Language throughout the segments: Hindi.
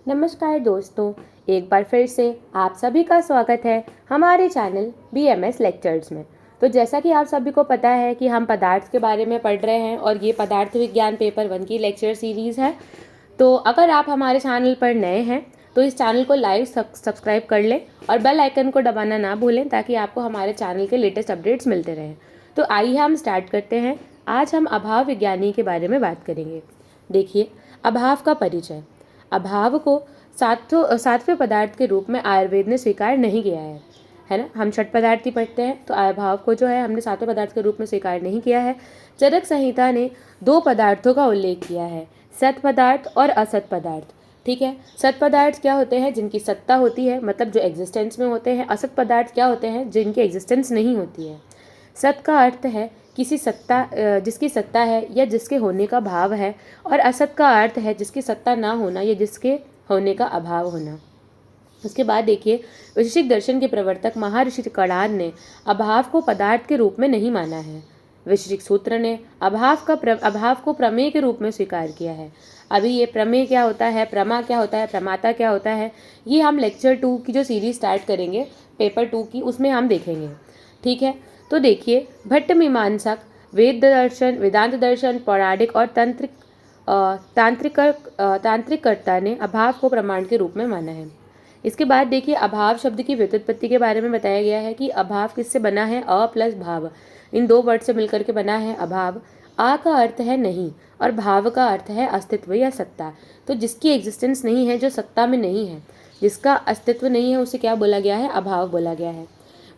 नमस्कार दोस्तों, एक बार फिर से आप सभी का स्वागत है हमारे चैनल BMS लेक्चर्स में। तो जैसा कि आप सभी को पता है कि हम पदार्थ के बारे में पढ़ रहे हैं और ये पदार्थ विज्ञान पेपर 1 की लेक्चर सीरीज़ है। तो अगर आप हमारे चैनल पर नए हैं तो इस चैनल को लाइव सब्सक्राइब कर लें और बेल आइकन को दबाना ना भूलें ताकि आपको हमारे चैनल के लेटेस्ट अपडेट्स मिलते रहें। तो आइए हम स्टार्ट करते हैं। आज हम अभाव विज्ञानी के बारे में बात करेंगे। देखिए, अभाव का परिचय। अभाव को सातवें पदार्थ के रूप में आयुर्वेद ने स्वीकार नहीं किया है ना। हम छठ पदार्थ ही पढ़ते हैं, तो अभाव को जो है हमने सातवें पदार्थ के रूप में स्वीकार नहीं किया है। चरक संहिता ने 2 पदार्थों का उल्लेख किया है, सत पदार्थ और असत पदार्थ। ठीक है, सत पदार्थ क्या होते हैं? जिनकी सत्ता होती है, मतलब जो एग्जिस्टेंस में होते हैं। असत पदार्थ क्या होते हैं? जिनकी एग्जिस्टेंस नहीं होती है। सत का अर्थ है किसी सत्ता, जिसकी सत्ता है या जिसके होने का भाव है, और असत का अर्थ है जिसकी सत्ता ना होना या जिसके होने का अभाव होना। उसके बाद देखिए, वैशेषिक दर्शन के प्रवर्तक महर्षि कणाद ने अभाव को पदार्थ के रूप में नहीं माना है। वैशेषिक सूत्र ने अभाव को प्रमेय के रूप में स्वीकार किया है। अभी ये प्रमेय क्या होता है, प्रमा क्या होता है, प्रमाता क्या होता है, ये हम लेक्चर 2 की जो सीरीज स्टार्ट करेंगे पेपर 2 की, उसमें हम देखेंगे। ठीक है, तो देखिए, भट्ट मीमांसक वेदांत दर्शन, पौराणिक और तांत्रिककर्ता ने अभाव को प्रमाण के रूप में माना है। इसके बाद देखिए, अभाव शब्द की व्युत्पत्ति के बारे में बताया गया है कि अभाव किससे बना है? अ प्लस भाव, इन 2 वर्ड से मिलकर के बना है अभाव। आ का अर्थ है नहीं और भाव का अर्थ है अस्तित्व या सत्ता। तो जिसकी एग्जिस्टेंस नहीं है, जो सत्ता में नहीं है, जिसका अस्तित्व नहीं है, उसे क्या बोला गया है? अभाव बोला गया है।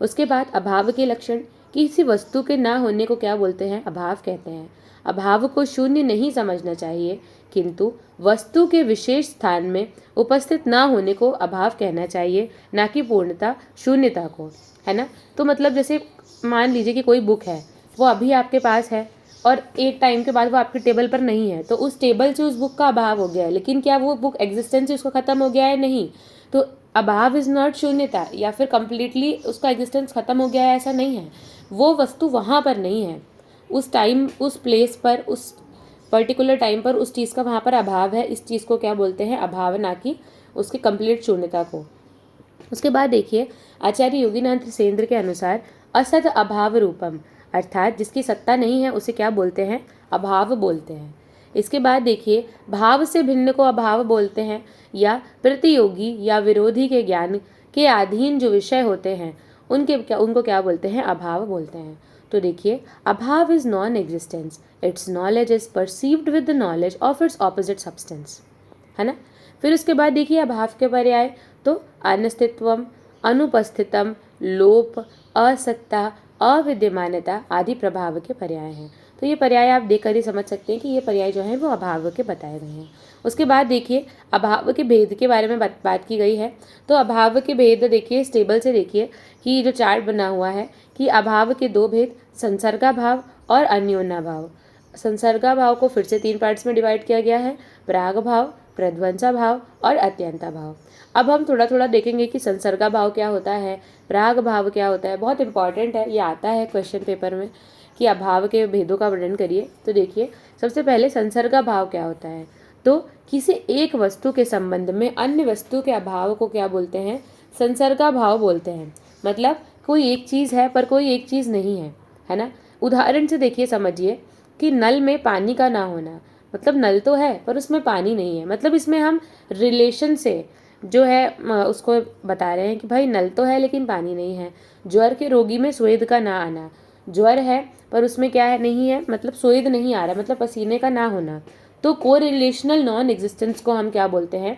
उसके बाद अभाव के लक्षण। किसी वस्तु के ना होने को क्या बोलते हैं? अभाव कहते हैं। अभाव को शून्य नहीं समझना चाहिए, किंतु वस्तु के विशेष स्थान में उपस्थित ना होने को अभाव कहना चाहिए, ना कि पूर्णता शून्यता को, है ना। तो मतलब जैसे मान लीजिए कि कोई बुक है, वो अभी आपके पास है और एक टाइम के बाद वो आपके टेबल पर नहीं है, तो उस टेबल से उस बुक का अभाव हो गया है। लेकिन क्या वो बुक एग्जिस्टेंस से उसको खत्म हो गया है? नहीं। तो अभाव इज नॉट शून्यता या फिर कंप्लीटली उसका एग्जिस्टेंस खत्म हो गया है, ऐसा नहीं है। वो वस्तु वहाँ पर नहीं है, उस टाइम, उस प्लेस पर, उस पर्टिकुलर टाइम पर उस चीज़ का वहाँ पर अभाव है। इस चीज़ को क्या बोलते हैं? अभाव, ना कि उसकी कंप्लीट शून्यता को। उसके बाद देखिए, आचार्य योगीनाथ त्रिसेंद्र के अनुसार असत अभाव रूपम, अर्थात जिसकी सत्ता नहीं है उसे क्या बोलते हैं? अभाव बोलते हैं। इसके बाद देखिए, भाव से भिन्न को अभाव बोलते हैं, या प्रतियोगी या विरोधी के ज्ञान के अधीन जो विषय होते हैं उनको क्या बोलते हैं? अभाव बोलते हैं। तो देखिए, अभाव is non existence, it's knowledge is perceived with the knowledge of its opposite substance, है ना। फिर उसके बाद देखिए, अभाव के पर्याय। तो अनस्तित्वम, अनुपस्थितम, लोप, असत्ता, अविद्यमानता आदि प्रभाव के पर्याय हैं। तो ये पर्याय आप देखकर ही समझ सकते हैं कि ये पर्याय जो हैं वो अभाव के बताए गए हैं। उसके बाद देखिए, अभाव के भेद के बारे में बात की गई है। तो अभाव के भेद देखिए, इस टेबल से देखिए कि जो चार्ट बना हुआ है कि अभाव के 2 भेद, संसर्गा भाव और अन्योन्या भाव। संसर्गा भाव को फिर से 3 पार्ट्स में डिवाइड किया गया है, प्राग भाव, प्रध्वंसा भाव और अत्यंता भाव। अब हम थोड़ा थोड़ा देखेंगे कि संसर्गा भाव क्या होता है, प्राग भाव क्या होता है। बहुत इंपॉर्टेंट है, ये आता है क्वेश्चन पेपर में कि अभाव के भेदों का वर्णन करिए। तो देखिए, सबसे पहले संसर्गा भाव क्या होता है? तो किसी एक वस्तु के संबंध में अन्य वस्तु के अभाव को क्या बोलते हैं? संसर्गा भाव बोलते हैं। मतलब कोई एक चीज़ है पर कोई एक चीज़ नहीं है ना। उदाहरण से देखिए, समझिए कि नल में पानी का ना होना, मतलब नल तो है पर उसमें पानी नहीं है। मतलब इसमें हम रिलेशन से जो है उसको बता रहे हैं कि भाई नल तो है लेकिन पानी नहीं है। ज्वर के रोगी में स्वेद का ना आना, ज्वर है पर उसमें क्या है? नहीं है, मतलब स्वेद नहीं आ रहा, मतलब पसीने का ना होना। तो को रिलेशनल नॉन एग्जिस्टेंस को हम क्या बोलते हैं?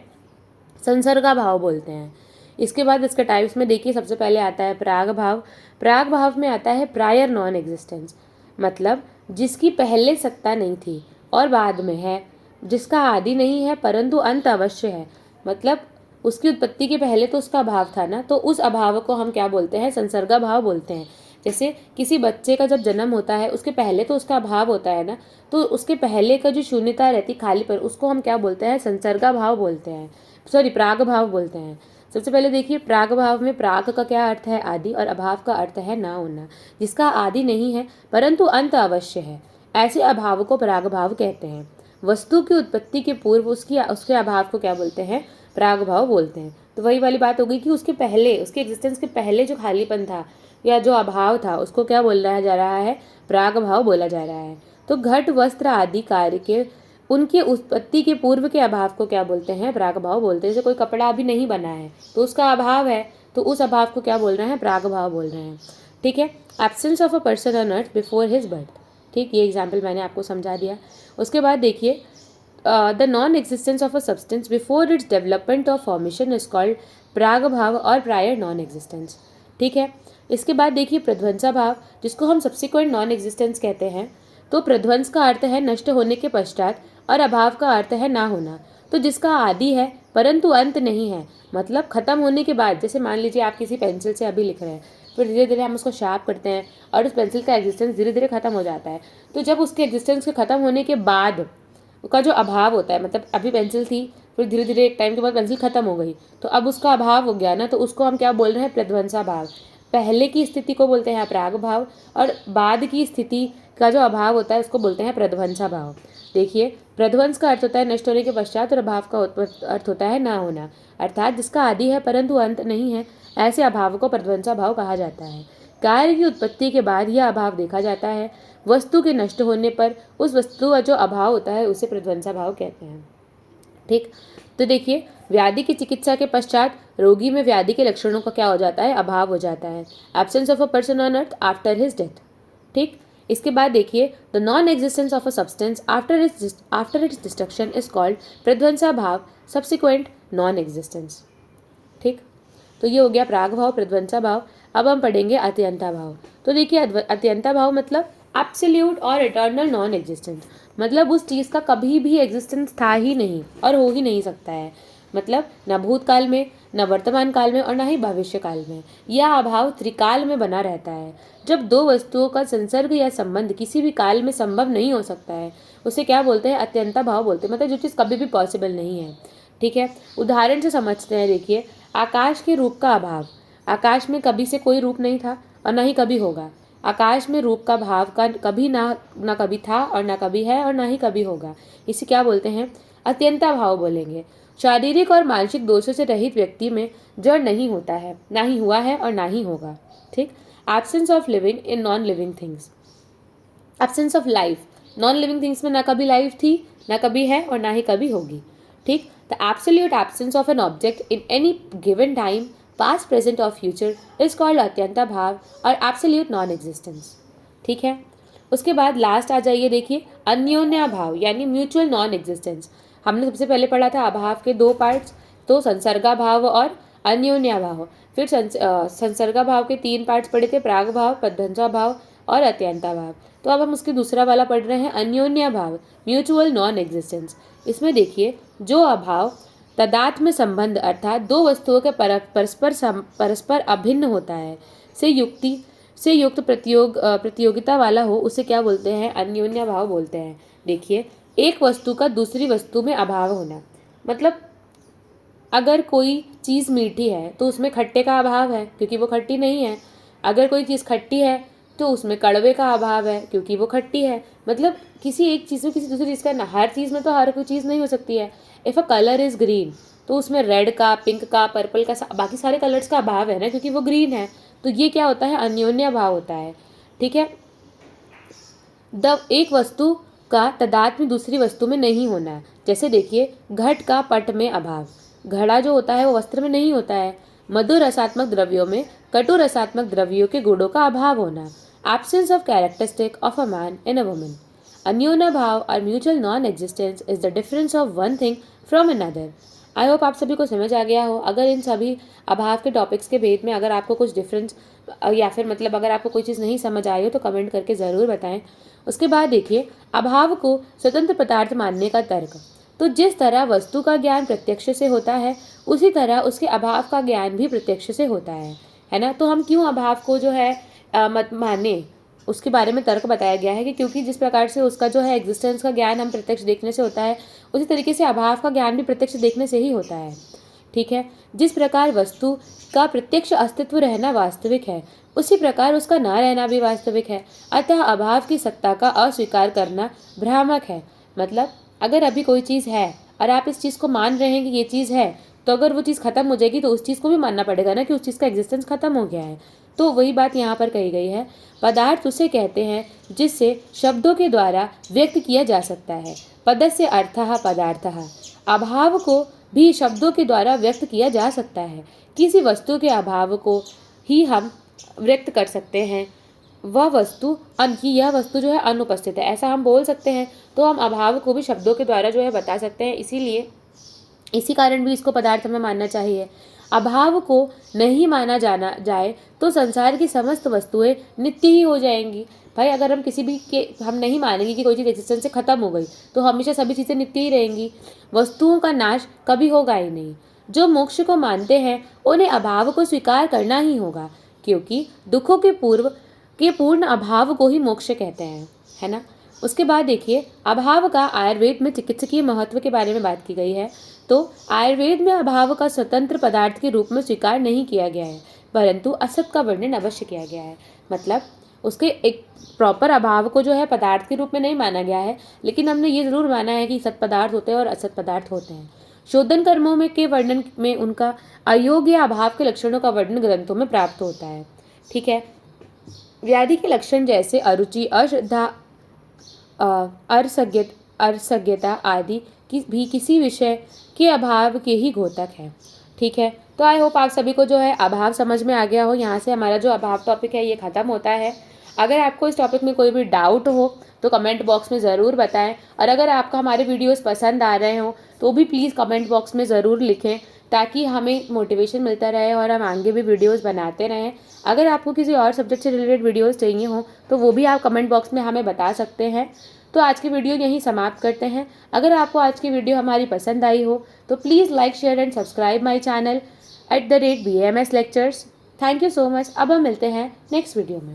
संसर्गा भाव बोलते हैं। इसके बाद इसके टाइप्स में देखिए, सबसे पहले आता है प्राग भाव। प्राग भाव में आता है प्रायर नॉन एग्जिस्टेंस, मतलब जिसकी पहले सत्ता नहीं थी और बाद में है, जिसका आदि नहीं है परंतु अंत अवश्य है। मतलब उसकी उत्पत्ति के पहले तो उसका अभाव था ना, तो उस अभाव को हम क्या बोलते हैं? संसर्गा भाव बोलते हैं। जैसे किसी बच्चे का जब जन्म होता है, उसके पहले तो उसका अभाव होता है ना, तो उसके पहले का जो शून्यता रहती, खाली पर, उसको हम क्या बोलते हैं? संसर्गा भाव बोलते हैं, सॉरी प्राग भाव बोलते हैं। सबसे पहले देखिए, प्राग भाव में प्राग का क्या अर्थ है? आदि, और अभाव का अर्थ है ना होना, जिसका आदि नहीं है परंतु अंत अवश्य है। ऐसे अभाव को प्राग भाव कहते हैं। वस्तु की उत्पत्ति के पूर्व उसके अभाव को क्या बोलते हैं? प्राग भाव बोलते हैं। तो वही वाली बात हो गई कि उसके पहले, उसके एग्जिस्टेंस के पहले जो खालीपन था या जो अभाव था उसको क्या बोला जा रहा है, प्राग भाव बोला जा रहा है। तो घट वस्त्र आदि कार्य के उनके उत्पत्ति के पूर्व के अभाव को क्या बोलते हैं, प्राग भाव बोलते हैं। जैसे कोई कपड़ा अभी नहीं बना है तो उसका अभाव है, तो उस अभाव को क्या बोल रहे हैं, प्राग भाव बोल रहे हैं। ठीक है। Absence of a person on earth before his birth. ठीक, ये एग्जाम्पल मैंने आपको समझा दिया। उसके बाद देखिए the non existence of a substance before its development और फॉर्मेशन इज कॉल्ड प्राग भाव और प्रायर नॉन एग्जिस्टेंस। ठीक है। इसके बाद देखिए प्रध्वंसा भाव, जिसको हम सब्सिक्वेंट नॉन एग्जिस्टेंस कहते हैं। तो प्रध्वंस का अर्थ है नष्ट होने के पश्चात और अभाव का अर्थ है ना होना। तो जिसका आदि है परंतु अंत नहीं है, मतलब खत्म होने के बाद। जैसे मान लीजिए आप किसी पेंसिल से अभी लिख रहे हैं, फिर धीरे धीरे हम उसको शार्प करते हैं और उस पेंसिल का एग्जिस्टेंस धीरे धीरे खत्म हो जाता है। तो जब उसके एग्जिस्टेंस के खत्म होने के बाद उसका जो अभाव होता है, मतलब अभी पेंसिल थी, फिर धीरे धीरे एक टाइम के बाद पेंसिल खत्म हो गई, तो अब उसका अभाव हो गया ना, तो उसको हम क्या बोल रहे हैं, प्रध्वंसा भाव। पहले की स्थिति को बोलते हैं प्राग भाव और बाद की स्थिति का जो अभाव होता है उसको बोलते हैं प्रध्वंसा भाव। देखिए प्रध्वंस का अर्थ होता है नष्ट होने के पश्चात और अभाव का अर्थ होता है ना होना, अर्थात जिसका आदि है परंतु अंत नहीं है, ऐसे अभाव को प्रध्वंसा भाव कहा जाता है। कार्य की उत्पत्ति के बाद यह अभाव देखा जाता है। वस्तु के नष्ट होने पर उस वस्तु का जो अभाव होता है उसे प्रध्वंसा भाव कहते हैं। ठीक। तो देखिए व्याधि की चिकित्सा के पश्चात रोगी में व्याधि के लक्षणों का क्या हो जाता है, अभाव हो जाता है। Absence of a person on earth after his death. ठीक। इसके बाद देखिए the non existence of a substance after its destruction is called प्रध्वंसा भाव सब्सिक्वेंट नॉन एग्जिस्टेंस। ठीक। तो ये हो गया प्राग भाव, प्रध्वंसा भाव। अब हम पढ़ेंगे अत्यंता भाव। तो देखिए अत्यंता भाव मतलब एब्सोल्यूट और इटर्नल नॉन एग्जिस्टेंस, मतलब उस चीज़ का कभी भी एग्जिस्टेंस था ही नहीं और हो ही नहीं सकता है। मतलब न भूतकाल में, न वर्तमान काल में और न ही भविष्य काल में। यह अभाव त्रिकाल में बना रहता है। जब दो वस्तुओं का संसर्ग या संबंध किसी भी काल में संभव नहीं हो सकता है उसे क्या बोलते हैं, अत्यंता भाव बोलते हैं। मतलब जो चीज़ कभी भी पॉसिबल नहीं है। ठीक है। उदाहरण से समझते हैं। देखिए आकाश के रूप का अभाव। आकाश में कभी से कोई रूप नहीं था और न ही कभी होगा। आकाश में रूप का भाव का कभी ना कभी था और ना कभी है और ना ही कभी होगा। इसे क्या बोलते हैं, अत्यंता भाव बोलेंगे। शारीरिक और मानसिक दोषों से रहित व्यक्ति में जड़ नहीं होता है, ना ही हुआ है और ना ही होगा। ठीक। Absence of living in non living things. Absence of life, non living things में ना कभी लाइफ थी, ना कभी है और ना ही कभी होगी। ठीक। The absolute absence of an object in any given time past present और फ्यूचर इज कॉल्ड अत्यंता भाव और एब्सोल्यूट नॉन एग्जिस्टेंस। ठीक है। उसके बाद लास्ट आ जाइए, देखिए अन्योन्या भाव यानी म्यूचुअल नॉन एग्जिस्टेंस। हमने सबसे पहले पढ़ा था अभाव के दो पार्ट्स, तो संसर्गा भाव और अन्योन्या भाव। फिर संसर्गा भाव के तीन पार्ट्स पढ़े थे, प्राग भाव, प्रध्वंसा भाव और अत्यंता भाव। तो अब हम उसके दूसरा वाला पढ़ रहे हैं, अन्योन्या भाव, म्यूचुअल नॉन एग्जिस्टेंस। इसमें देखिए जो अभाव तदात्म्य संबंध अर्थात दो वस्तुओं के परस्पर अभिन्न होता है से युक्त प्रतियोगिता वाला हो उसे क्या बोलते हैं, अन्योन्या भाव बोलते हैं। देखिए एक वस्तु का दूसरी वस्तु में अभाव होना, मतलब अगर कोई चीज़ मीठी है तो उसमें खट्टे का अभाव है क्योंकि वो खट्टी नहीं है। अगर कोई चीज़ खट्टी है तो उसमें कड़वे का अभाव है क्योंकि वो खट्टी है। मतलब किसी एक चीज़ में किसी दूसरी चीज़ का ना, हर चीज़ में तो हर कोई चीज़ नहीं हो सकती है। If a colour is green तो उसमें रेड का, पिंक का, पर्पल का, बाकी सारे कलर्स का अभाव है ना, क्योंकि वो ग्रीन है। तो ये क्या होता है, अन्योन्या भाव होता है। ठीक है। एक वस्तु का तदात्म्य दूसरी वस्तु में नहीं होना। जैसे देखिए घट का पट में अभाव, घड़ा जो होता है वो वस्त्र में नहीं होता है। मधुर रसात्मक द्रव्यों में कटु रसात्मक द्रव्यों के गुणों का अभाव होना, absence of characteristic of a man in a woman. Anyonya भाव और mutual non existence is the difference of one thing from another. I hope आप सभी को समझ आ गया हो। अगर इन सभी अभाव के टॉपिक्स के भेद में अगर आपको कुछ डिफरेंस या फिर मतलब अगर आपको कोई चीज़ नहीं समझ आई हो तो कमेंट करके ज़रूर बताएं। उसके बाद देखिए अभाव को स्वतंत्र पदार्थ मानने का तर्क। तो जिस तरह वस्तु का ज्ञान प्रत्यक्ष से होता है उसी तरह उसके अभाव का ज्ञान भी प्रत्यक्ष से होता है ना। तो हम क्यों अभाव को जो है मत माने, उसके बारे में तर्क बताया गया है कि क्योंकि जिस प्रकार से उसका जो है एग्जिस्टेंस का ज्ञान हम प्रत्यक्ष देखने से होता है उसी तरीके से अभाव का ज्ञान भी प्रत्यक्ष देखने से ही होता है। ठीक है। जिस प्रकार वस्तु का प्रत्यक्ष अस्तित्व रहना वास्तविक है उसी प्रकार उसका न रहना भी वास्तविक है। अतः अभाव की सत्ता का अस्वीकार करना भ्रामक है। मतलब अगर अभी कोई चीज़ है और आप इस चीज़ को मान रहे हैं कि ये चीज़ है तो अगर वो चीज़ खत्म हो जाएगी तो उस चीज़ को भी मानना पड़ेगा ना कि उस चीज़ का एग्जिस्टेंस खत्म हो गया है। तो वही बात यहाँ पर कही गई है, पदार्थ उसे कहते हैं जिससे शब्दों के द्वारा व्यक्त किया जा सकता है। पदस्य अर्थः पदार्थः। अभाव को भी शब्दों के द्वारा व्यक्त किया जा सकता है। किसी वस्तु के अभाव को ही हम व्यक्त कर सकते हैं, वह वस्तु यह वस्तु जो है अनुपस्थित है, ऐसा हम बोल सकते हैं। तो हम अभाव को भी शब्दों के द्वारा जो है बता सकते हैं, इसीलिए इसी कारण भी इसको पदार्थ में मानना चाहिए। अभाव को नहीं माना जाना जाए तो संसार की समस्त वस्तुएं नित्य ही हो जाएंगी। भाई अगर हम किसी भी के हम नहीं मानेंगे कि कोई चीज़ एक्जिस्टेंस से खत्म हो गई तो हमेशा सभी चीज़ें नित्य ही रहेंगी, वस्तुओं का नाश कभी होगा ही नहीं। जो मोक्ष को मानते हैं उन्हें अभाव को स्वीकार करना ही होगा, क्योंकि दुखों के पूर्ण अभाव को ही मोक्ष कहते हैं, है ना। उसके बाद देखिए, अभाव का आयुर्वेद में चिकित्सकीय महत्व के बारे में बात की गई है। तो आयुर्वेद में अभाव का स्वतंत्र पदार्थ के रूप में स्वीकार नहीं किया गया है, परंतु असत का वर्णन अवश्य किया गया है। मतलब उसके एक प्रॉपर अभाव को जो है पदार्थ के रूप में नहीं माना गया है, लेकिन हमने ये जरूर माना है कि सत पदार्थ होते हैं और असत पदार्थ होते हैं। शोधन कर्मों में के वर्णन में उनका अयोग या अभाव के लक्षणों का वर्णन ग्रंथों में प्राप्त होता है। ठीक है। व्याधि के लक्षण जैसे अरुचि, अश्रद्धा, असज्ञता आदि भी किसी विषय के अभाव के ही घोतक है। ठीक है। तो आई होप आप सभी को जो है अभाव समझ में आ गया हो। यहाँ से हमारा जो अभाव टॉपिक है ये ख़त्म होता है। अगर आपको इस टॉपिक में कोई भी डाउट हो तो कमेंट बॉक्स में ज़रूर बताएं, और अगर आपको हमारे वीडियोस पसंद आ रहे हो तो भी प्लीज़ कमेंट बॉक्स में ज़रूर लिखें, ताकि हमें मोटिवेशन मिलता रहे और हम आगे भी वीडियोस बनाते रहें। अगर आपको किसी और सब्जेक्ट से रिलेटेड वीडियोस चाहिए हो तो वो भी आप कमेंट बॉक्स में हमें बता सकते हैं। तो आज की वीडियो यहीं समाप्त करते हैं। अगर आपको आज की वीडियो हमारी पसंद आई हो तो please like, share and subscribe my channel @BAMS Lectures। Thank you so much. अब हम मिलते हैं नेक्स्ट वीडियो में।